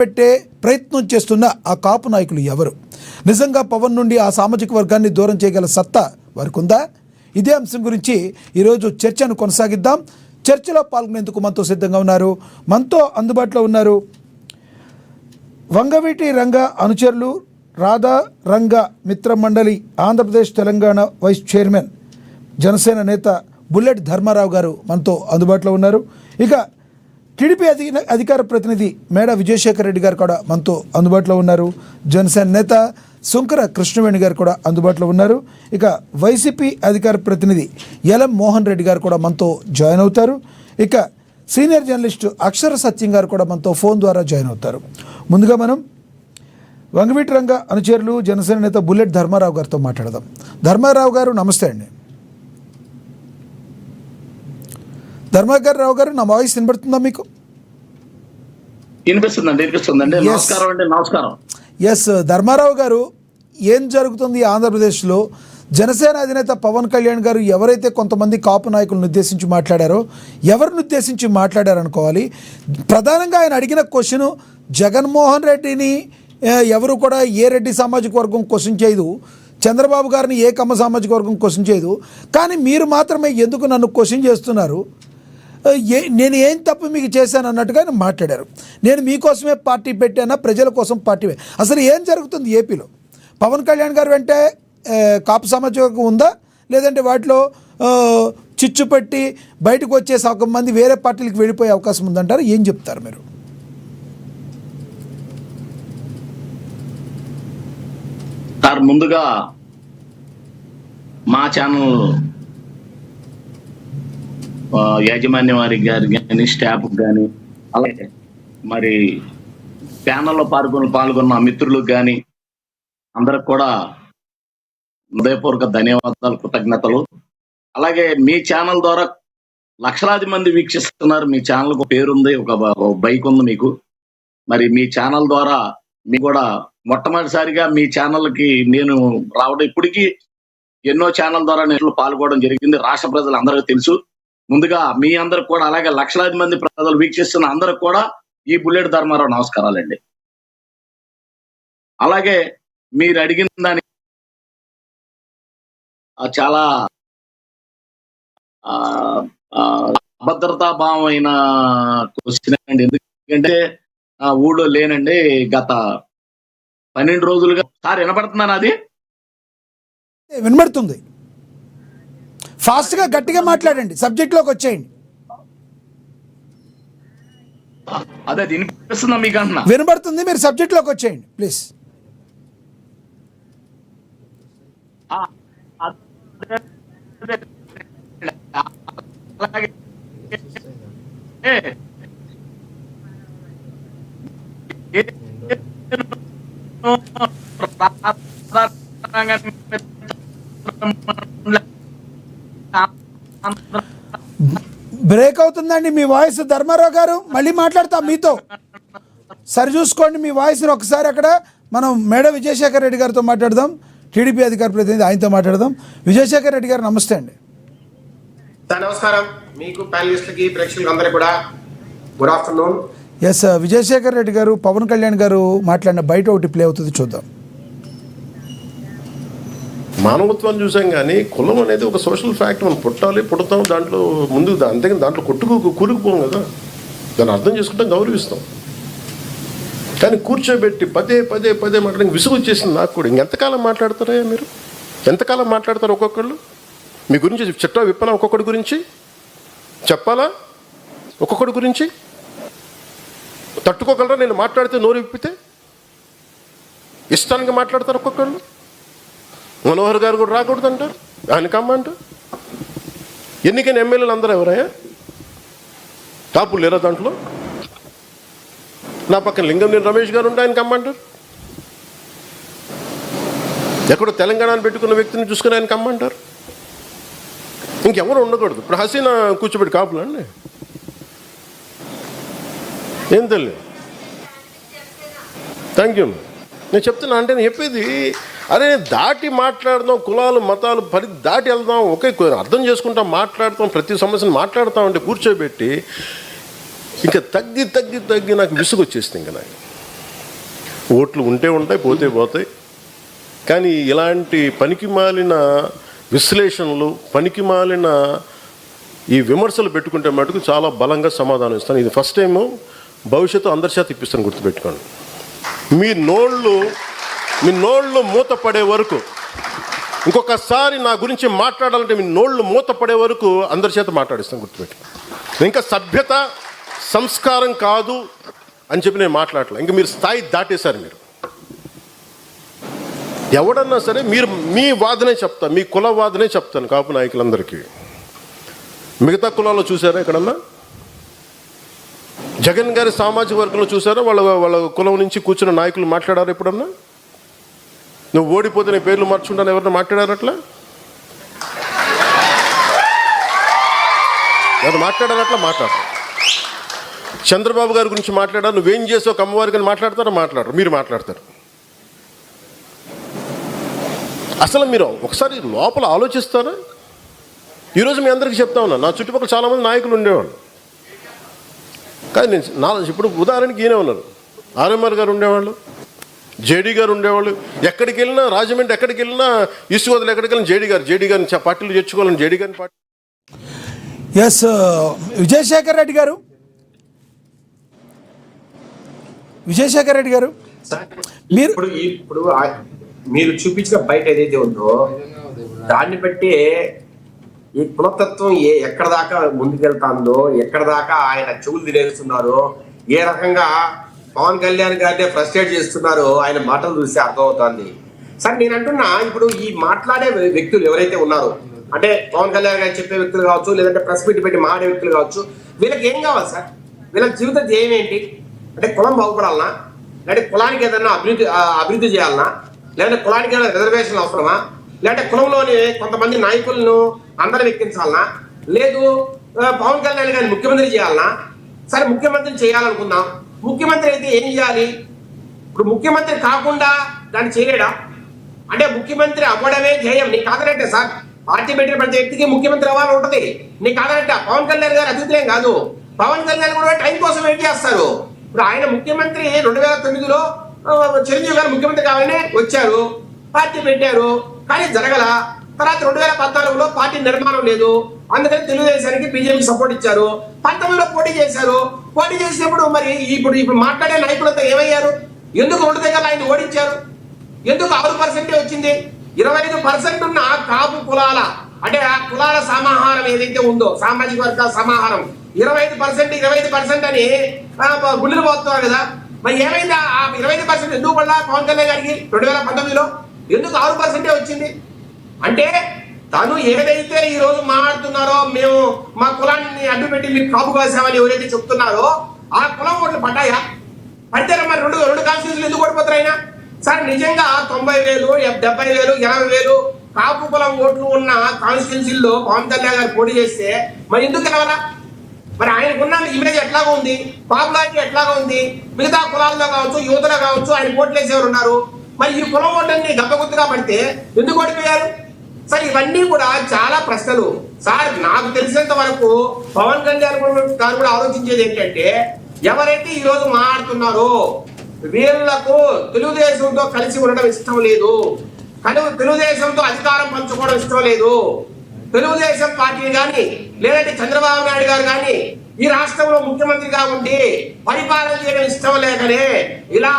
పెట్టే ప్రయత్నం చేస్తున్న ఆ కాపు నాయకులు ఎవరు? నిజంగా పవన్ నుండి ఆ సామాజిక వర్గాన్ని దూరం చేయగల సత్తా వారికి ఉందా? ఇదే అంశం గురించి ఈరోజు చర్చను కొనసాగిద్దాం. చర్చలో పాల్గొనేందుకు మనతో సిద్ధంగా ఉన్నారు, మనతో అందుబాటులో ఉన్నారు వంగవీటి రంగ అనుచరులు, రాధా రంగ మిత్ర మండలి ఆంధ్రప్రదేశ్ తెలంగాణ వైస్ చైర్మన్, జనసేన నేత బుల్లెట్ ధర్మారావు గారు మనతో అందుబాటులో ఉన్నారు. ఇక టీడీపీ అధికార ప్రతినిధి మేడ విజయశేఖర్ రెడ్డి గారు కూడా మనతో అందుబాటులో ఉన్నారు. జనసేన నేత శంకర కృష్ణవేణి గారు కూడా అందుబాటులో ఉన్నారు. ఇక వైసీపీ అధికార ప్రతినిధి ఎలం మోహన్ రెడ్డి గారు కూడా మనతో జాయిన్ అవుతారు. ఇక సీనియర్ జర్నలిస్టు అక్షర సత్యం గారు కూడా మనతో ఫోన్ ద్వారా జాయిన్ అవుతారు. ముందుగా మనం వంగవీటి రంగ అనుచరులు, జనసేన నేత బుల్లెట్ ధర్మారావు గారితో మాట్లాడదాం. ధర్మారావు గారు నమస్తే అండి. ధర్మారావు గారు, నా వాయిస్ వినబడుతుందా మీకు? వినిపిస్తుందండి. నమస్కారం. ఎస్ ధర్మారావు గారు, ఏం జరుగుతుంది ఆంధ్రప్రదేశ్లో? జనసేన అధినేత పవన్ కళ్యాణ్ గారు ఎవరైతే కొంతమంది కాపు నాయకులను ఉద్దేశించి మాట్లాడారో, ఎవరిని ఉద్దేశించి మాట్లాడారనుకోవాలి. ప్రధానంగా ఆయన అడిగిన క్వశ్చను, జగన్మోహన్ రెడ్డిని ఎవరు కూడా ఏ రెడ్డి సామాజిక వర్గం క్వశ్చన్ చేయదు, చంద్రబాబు గారిని ఏ కమ్మ సామాజిక వర్గం క్వశ్చన్ చేయదు, కానీ మీరు మాత్రమే ఎందుకు నన్ను క్వశ్చన్ చేస్తున్నారు, నేను ఏం తప్పు మీకు చేశాను అన్నట్టుగా ఆయన మాట్లాడారు. నేను మీకోసమే పార్టీ పెట్టానా, ప్రజల కోసం పార్టీ? అసలు ఏం జరుగుతుంది ఏపీలో? పవన్ కళ్యాణ్ గారు వెంటే కాపు సామాజిక వర్గం ఉందా, లేదంటే వాటిలో చిచ్చు పెట్టి బయటకు వచ్చే సగం మంది వేరే పార్టీలకు వెళ్ళిపోయే అవకాశం ఉందంటారు? ఏం చెప్తారు మీరు? సార్, ముందుగా మా ఛానల్ యాజమాన్య వారికి కానీ, స్టాఫ్ కానీ, అలాగే మరి ప్యానల్లో పాల్గొన్న మిత్రులకు కానీ అందరికి కూడా హృదయపూర్వక ధన్యవాదాలు, కృతజ్ఞతలు. అలాగే మీ ఛానల్ ద్వారా లక్షలాది మంది వీక్షిస్తున్నారు. మీ ఛానల్కు పేరుంది, ఒక బైక్ ఉంది మీకు. మరి మీ ఛానల్ ద్వారా మీకు కూడా మొట్టమొదటిసారిగా మీ ఛానల్కి నేను రావడం, ఇప్పటికీ ఎన్నో ఛానల్ ద్వారా నేను పాల్గొనడం జరిగింది. రాష్ట్ర ప్రజలు అందరికీ తెలుసు. ముందుగా మీ అందరికి కూడా, అలాగే లక్షలాది మంది ప్రజలు వీక్షిస్తున్న అందరికి కూడా ఈ బుల్లెట్ ధర్మారావు నమస్కారాలండి. అలాగే మీరు అడిగిన దాని చాలా అభద్రతా భావమైన క్వశ్చన్ అండి. ఎందుకంటే ఊళ్ళో లేనండి గత 12 రోజులుగా. సార్ వినపడుతున్నాను? అది వినబడుతుంది. ఫాస్ట్గా గట్టిగా మాట్లాడండి, సబ్జెక్ట్లోకి వచ్చేయండి. అదే వినిపిస్తుందా మీకు అంటున్నా? వినబడుతుంది, మీరు సబ్జెక్ట్లోకి వచ్చేయండి ప్లీజ్. బ్రేక్ అవుతుందండి మీ వాయిస్. ధర్మారావు గారు, మళ్ళీ మాట్లాడతా మీతో. సరి చూసుకోండి మీ వాయిస్ని ఒకసారి. అక్కడ మనం మేడ విజయశేఖర్ రెడ్డి గారితో మాట్లాడదాం, టీడీపీ అధికార ప్రతినిధి, ఆయనతో మాట్లాడదాం. విజయశేఖర్ రెడ్డి గారు నమస్తే అండి. నమస్కారం మీకు, ప్యానలిస్టులకి, ప్రేక్షకులకు అందరికీ కూడా good afternoon. S Vijayashekar Reddy గారు, పవన్ కళ్యాణ్ గారు మాట్లాడిన బయట ఒకటి ప్లే అవుతుంది, చూద్దాం. మానవత్వం చూసాం కానీ కులం అనేది ఒక సోషల్ ఫ్యాక్ట్. మనం పుట్టాలి, పుడతాం, దాంట్లో ముందు అంతేగాని దాంట్లో కూరుకుపోం కదా. దాన్ని అర్థం చేసుకుంటాం, గౌరవిస్తాం. కానీ కూర్చోబెట్టి పదే పదే పదే మాట్లాడడానికి విసుగు వచ్చేసింది నాకు కూడా. ఇంకెంతకాలం మాట్లాడతారా మీరు? ఎంతకాలం మాట్లాడతారు? ఒక్కొక్కళ్ళు మీ గురించి చెట్టా విప్పనా? ఒక్కొక్కడి గురించి చెప్పాలా? ఒక్కొక్కడి గురించి తట్టుకోగలరా? నేను మాట్లాడితే నోరు విప్పితే ఇష్టానికి మాట్లాడతారు ఒక్కొక్కళ్ళు. మనోహర్ గారు కూడా రాకూడదంటారు, ఆయన కమ్మంటారు. ఎన్నికైన ఎమ్మెల్యేలు అందరూ ఎవరయ్యా? కాపులు లేరా దాంట్లో? నా పక్కన లింగంనేని రమేష్ గారు ఉంటే ఆయన కమ్మంటారు. ఎక్కడో తెలంగాణను పెట్టుకున్న వ్యక్తిని చూసుకుని ఆయన కమ్మంటారు. ఇంకెవరు ఉండకూడదు. ఇప్పుడు హసీనా కూర్చోబెట్టి కాపులు అండి. ఏం తెలియదు. Thank you. నేను చెప్తున్నా, అంటే నేను చెప్పేది అరే దాటి మాట్లాడదాం, కులాలు మతాలు దాటి వెళ్దాం, ఒకే అర్థం చేసుకుంటాం, మాట్లాడతాం, ప్రతి సమస్యను మాట్లాడతాం. అంటే కూర్చోబెట్టి ఇంకా తగ్గి తగ్గి తగ్గి నాకు విసుగు వచ్చేసింది. ఇంకా నాకు ఓట్లు ఉంటే ఉంటాయి, పోతే పోతాయి. కానీ ఇలాంటి పనికిమాలిన విశ్లేషణలు, పనికిమాలిన ఈ విమర్శలు పెట్టుకుంటే మటుకు చాలా బలంగా సమాధానం ఇస్తాను. ఇది ఫస్ట్ టైము, భవిష్యత్తు అందరి చేత ఇప్పిస్తాను, గుర్తుపెట్టుకోండి. మీ నోళ్ళు మూత పడే వరకు, ఇంకొకసారి నా గురించి మాట్లాడాలంటే మీ నోళ్ళు మూత పడే వరకు అందరి చేత మాట్లాడిస్తాను, గుర్తుపెట్టుకోండి. ఇంకా సభ్యత సంస్కారం కాదు అని చెప్పి నేను మాట్లాడలే. ఇంకా మీరు స్థాయి దాటేశారు. మీరు ఎవడన్నా సరే మీరు మీ వాదనే చెప్తా, మీ కుల వాదనే చెప్తాను కాపు నాయకులందరికీ. మిగతా కులాల్లో చూసారా ఎక్కడన్నా? జగన్ గారి సామాజిక వర్గంలో చూసారా వాళ్ళ కులం నుంచి కూర్చున్న నాయకులు మాట్లాడారు ఎప్పుడన్నా? నువ్వు ఓడిపోతే నీ పేర్లు మార్చుకుంటాను ఎవరన్నా మాట్లాడారు అట్లా? ఎవరు మాట్లాడారు? మాట్లాడతారు. చంద్రబాబు గారి గురించి మాట్లాడారు, నువ్వేం చేసావు కమ్మవారికి అని మాట్లాడతారా? మాట్లాడరు. మీరు మాట్లాడతారు. అసలు మీరు ఒకసారి లోపల ఆలోచిస్తారా? ఈరోజు మీ అందరికీ చెప్తా ఉన్నా, నా చుట్టుపక్కల చాలామంది నాయకులు ఉండేవాళ్ళు. కానీ నేను ఇప్పుడు ఉదాహరణకి ఈయనే ఉన్నారు, ఆర్ఎంఆర్ గారు ఉండేవాళ్ళు, జేడీ గారు ఉండేవాళ్ళు. ఎక్కడికి వెళ్ళినా, రాజమండ్రి ఎక్కడికి వెళ్ళినా, ఈస్ట్ గోదావరి ఎక్కడికి వెళ్ళినా జేడీ గారిని పార్టీలు చేర్చుకోవాలని జేడీ గారిని పార్టీ. ఎస్, విజయశేఖర్ రెడ్డి గారు ఇప్పుడు మీరు చూపించిన బయట ఏదైతే ఉందో దాన్ని బట్టి ఈ కులతత్వం ఎక్కడ దాకా ముందుకెళ్తాందో, ఎక్కడ దాకా ఆయన చెవులు తినేస్తున్నారో, ఏ రకంగా పవన్ కళ్యాణ్ గారినే ఫ్రస్ట్రేట్ చేస్తున్నారో ఆయన మాటలు చూస్తే అర్థమవుతుంది. సార్ నేను అంటున్నా, ఇప్పుడు ఈ మాట్లాడే వ్యక్తులు ఎవరైతే ఉన్నారో, అంటే పవన్ కళ్యాణ్ గారు చెప్పే వ్యక్తులు కావచ్చు, లేదంటే ప్రెస్ మీట్ పెట్టి మాడే వ్యక్తులు కావచ్చు, వీళ్ళకి ఏం కావాలి సార్? వీళ్ళ జీవిత ధ్యేయం ఏంటి? అంటే కులం బాగుపడాలనా, లేదంటే కులానికి ఏదైనా అభివృద్ధి చేయాలనా, లేదంటే కులానికి ఏదైనా రిజర్వేషన్ అవసరమా, లేదంటే కులంలోని కొంతమంది నాయకులను అందరం ఎక్కించాలనా, లేదు పవన్ కళ్యాణ్ గారిని ముఖ్యమంత్రి చేయాలనా? సరే ముఖ్యమంత్రి చేయాలనుకుందాం, ముఖ్యమంత్రి అయితే ఏం చేయాలి? ఇప్పుడు ముఖ్యమంత్రి కాకుండా దాన్ని చేయలేడా? అంటే ముఖ్యమంత్రి అవ్వడమే ధ్యేయం. నీకు కాదనంటే సార్, పార్టీ పెట్టిన ప్రతి వ్యక్తికి ముఖ్యమంత్రి అవ్వాలని ఉంటుంది. నీకు కాదనంటే పవన్ కళ్యాణ్ గారు అతిథులేం కాదు, పవన్ కళ్యాణ్ కూడా టైం కోసం వెయిట్ చేస్తారు. ఇప్పుడు ఆయన ముఖ్యమంత్రి 2009లో చిరంజీవి గారు ముఖ్యమంత్రి కావాలని వచ్చారు, పార్టీ పెట్టారు, కానీ జరగల. తర్వాత 2014లో పార్టీ నిర్మాణం లేదు, అందుకని తెలుగుదేశానికి బీజేపీ సపోర్ట్ ఇచ్చారు. 19లో పోటీ చేశారు. పోటీ చేసినప్పుడు మరి ఇప్పుడు మాట్లాడే నాయకులంతా ఏమయ్యారు? ఎందుకు 2 దగ్గర ఆయన ఓడించారు? ఎందుకు 6% వచ్చింది? 25% ఉన్న కాపు కులాల, అంటే ఆ కులాల సమాహారం ఏదైతే ఉందో, సామాజిక వర్గాల సమాహారం 25% అని గుండెలు పోతున్నారు కదా. మరి ఏమైంది? ఆ 25% ఎందుకు పడలా పవన్ కళ్యాణ్ గారికి 2019లో? ఎందుకు 6% వచ్చింది? అంటే తను ఏదైతే ఈ రోజు మాట్లాడుతున్నారో, మేము మా కులాన్ని అడ్డుపెట్టి మీరు కాపు కాసామని ఎవరైతే చెప్తున్నారో ఆ కులం ఓట్లు పడ్డాయా? పడితే మరి రెండు కాన్స్టిట్యూన్సీలు ఎందుకు ఓడిపోతారు అయినా? సార్ నిజంగా 90,000, 70,000, 80,000 కాపు కులం ఓట్లు ఉన్న కాన్స్టిట్యూన్సీల్లో పవన్ కళ్యాణ్ గారు పోటీ చేస్తే మరి ఎందుకు గెలవాలా? మరి ఆయనకున్న ఇమేజ్ ఎట్లాగా ఉంది, పాపులారిటీ ఎట్లాగా ఉంది? మిగతా కులాల్లో కావచ్చు, యువతలో కావచ్చు ఆయన ఓట్లు వేసేవారు ఉన్నారు. మరి ఈ కులం ఓట్లన్నీ గబ్బగుత్తుగా పడితే ఎందుకు ఓడిపోయారు? సార్ ఇవన్నీ కూడా చాలా ప్రశ్నలు. సార్ నాకు తెలిసినంత వరకు పవన్ కళ్యాణ్ గారు కూడా ఆలోచించేది ఏంటంటే, ఎవరైతే ఈ రోజు మాట్లాడుతున్నారో వీళ్లకు తెలుగుదేశంతో కలిసి ఉండడం ఇష్టం లేదు, కానీ తెలుగుదేశంతో అధికారం పంచుకోవడం ఇష్టం లేదు, తెలుగుదేశం పార్టీని కానీ లేదంటే చంద్రబాబు నాయుడు గారు కానీ ఈ రాష్ట్రంలో ముఖ్యమంత్రిగా ఉండి పరిపాలన చేయడం ఇష్టం లేకనే ఇలా